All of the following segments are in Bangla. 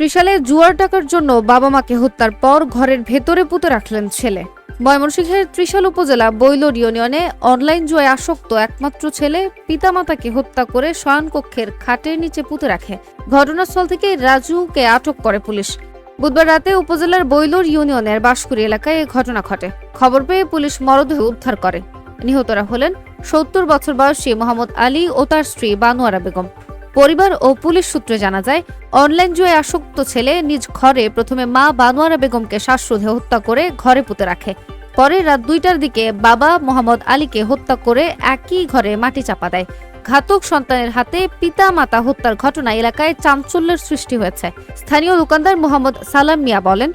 ত্রিশালে জুয়ার টাকার জন্য বাবা মাকে হত্যার পর ঘরের ভেতরে পুঁতে রাখলেন ছেলে। ময়মনসিংহের ত্রিশাল উপজেলা বৈলর ইউনিয়নে অনলাইন জুয়ায় আসক্ত একমাত্র ছেলে পিতামাতাকে হত্যা করে শয়নকক্ষের খাটের নিচে পুঁতে রাখে। ঘটনাস্থল থেকে রাজুকে আটক করে পুলিশ। বুধবার রাতে উপজেলার বৈলর ইউনিয়নের বাঁশকুড়ি এলাকায় এ ঘটনা ঘটে। খবর পেয়ে পুলিশ মরদেহ উদ্ধার করে। নিহতরা হলেন ৭০ বছর বয়সী মোহাম্মদ আলী ও তার স্ত্রী বানোয়ারা বেগম। পরিবার ও পুলিশ সূত্রে জানা যায়, অনলাইন জুয়ায় আসক্ত ছেলে নিজ ঘরে প্রথমে মা বানোয়ারা বেগমকে শ্বাসরোধে হত্যা করে ঘরে পুঁতে রাখে। পরে রাত ২টার দিকে বাবা মোহাম্মদ আলীকে হত্যা করে একই ঘরে মাটি চাপা দেয়। ঘাতক সন্তানের হাতে পিতা মাতা হত্যার ঘটনা এলাকায় চাঞ্চল্যের সৃষ্টি হয়েছে। স্থানীয় দোকানদার মোহাম্মদ সালাম মিয়া বলেন,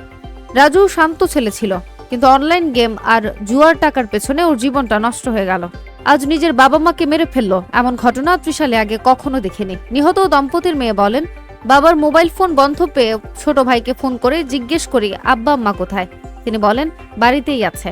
রাজু শান্ত ছেলে ছিল, কিন্তু অনলাইন গেম আর জুয়ার টাকার পেছনে ওর জীবনটা নষ্ট হয়ে গেল। আজ নিজের বাবা মাকে মেরে ফেললো, এমন ঘটনা ত্রিশালে আগে কখনো দেখিনি। নিহত দম্পতির মেয়ে বলেন, বাবার মোবাইল ফোন বন্ধ পেয়ে ছোট ভাইকে ফোন করে জিজ্ঞেস করি আব্বা আম্মা কোথায়। তিনি বলেন, বাড়িতেই আছে।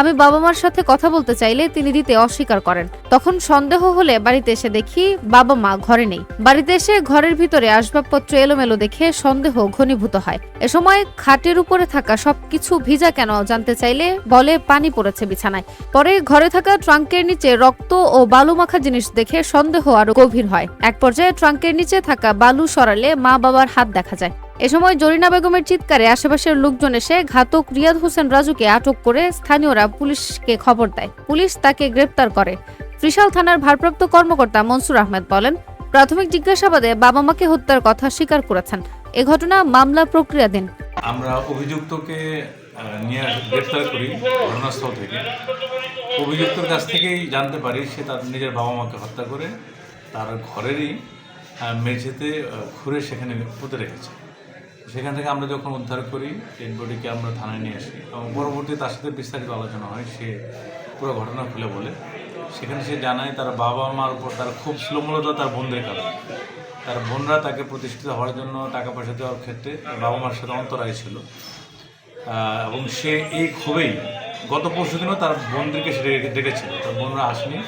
আমি বাবা মার সাথে কথা বলতে চাইলে তিনি দিতে অস্বীকার করেন। তখন সন্দেহ হলে বাড়িতে এসে দেখি বাবা মা ঘরে নেই। বাড়িতে এসে ঘরের ভিতরে আসবাবপত্র এলোমেলো দেখে সন্দেহ ঘনীভূত হয়। এ সময় খাটের উপরে থাকা সবকিছু ভিজা কেন জানতে চাইলে বলে পানি পড়েছে বিছানায়। পরে ঘরে থাকা ট্রাঙ্কের নিচে রক্ত ও বালু মাখা জিনিস দেখে সন্দেহ আরো গভীর হয়। এক পর্যায়ে ট্রাঙ্কের নিচে থাকা বালু সরালে মা বাবার হাত দেখা যায়। এ সময় জরিনা বেগমের চিৎকারে আশেপাশের লোকজন এসে ঘাতক রিয়াদ হোসেন রাজুকে আটক করে স্থানীয়রা পুলিশকে খবর দেয়। পুলিশ তাকে গ্রেপ্তার করে। ত্রিশাল থানার ভারপ্রাপ্ত কর্মকর্তা মনসুর আহমেদ বলেন, প্রাথমিক জিজ্ঞাসাবাদে বাবা মাকে হত্যার কথা স্বীকার করেছেন। এ ঘটনা মামলা প্রক্রিয়াধীন। আমরা অভিযুক্তকে নিয়ে গ্রেফতার করি ঘটনাস্থল থেকে। অভিযুক্তর কাছ থেকেই জানতে পারি সে তার নিজের বাবা মাকে হত্যা করে তার ঘরেরই মেঝেতে খুঁড়ে সেখানে পুঁতে রেখেছে। সেখান থেকে আমরা যখন উদ্ধার করি ডেড বডিকে আমরা থানায় নিয়ে আসি এবং পরবর্তী তার সাথে বিস্তারিত আলোচনা হয়। সে পুরো ঘটনা খুলে বলে। সেখানে সে জানায় তার বাবা মার উপর তার খুব ছিল মূলত তার বোনদের কারণে। তার বোনরা তাকে প্রতিষ্ঠিত হওয়ার জন্য টাকা পয়সা দেওয়ার ক্ষেত্রে বাবা মার সাথে অন্তরায় ছিল এবং সে এই ক্ষোভেই গত পরশু দিনও তার বোনদেরকে সে ডেকেছিল। তার বোনরা আসেনি।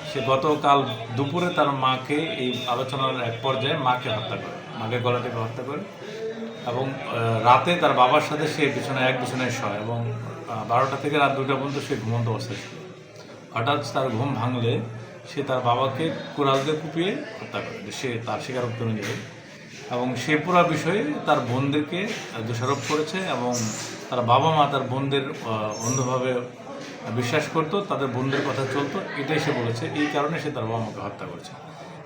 সে গতকাল দুপুরে তার মাকে এই আলোচনার এক পর্যায়ে মাকে হত্যা করে, মাকে গলা টিপে হত্যা করে এবং রাতে তার বাবার সাথে সে বিছানায় শয় এবং 12টা থেকে রাত 2টা পর্যন্ত সে ঘুমন্ত অবস্থায় ছিল। হঠাৎ তার ঘুম ভাঙলে সে তার বাবাকে কোরাল দিয়ে কুপিয়ে হত্যা করে, সে তার স্বীকারোক্তি অনুযায়ী। এবং সে পুরো বিষয়ে তার বোনদেরকে দোষারোপ করেছে এবং তার বাবা মা তার বোনদের অন্ধভাবে বিশ্বাস করতো, তাদের বোনদের কথা চলতো, এটাই সে বলেছে। এই কারণে সে তার বাবা মাকে হত্যা করেছে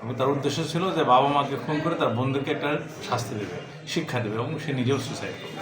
এবং তার উদ্দেশ্য ছিল যে বাবা মাকে খুন করে তার বোনদেরকে একটা শাস্তি দেবে, শিক্ষা দেবে এবং সে নিজেও সুসাইড করবে।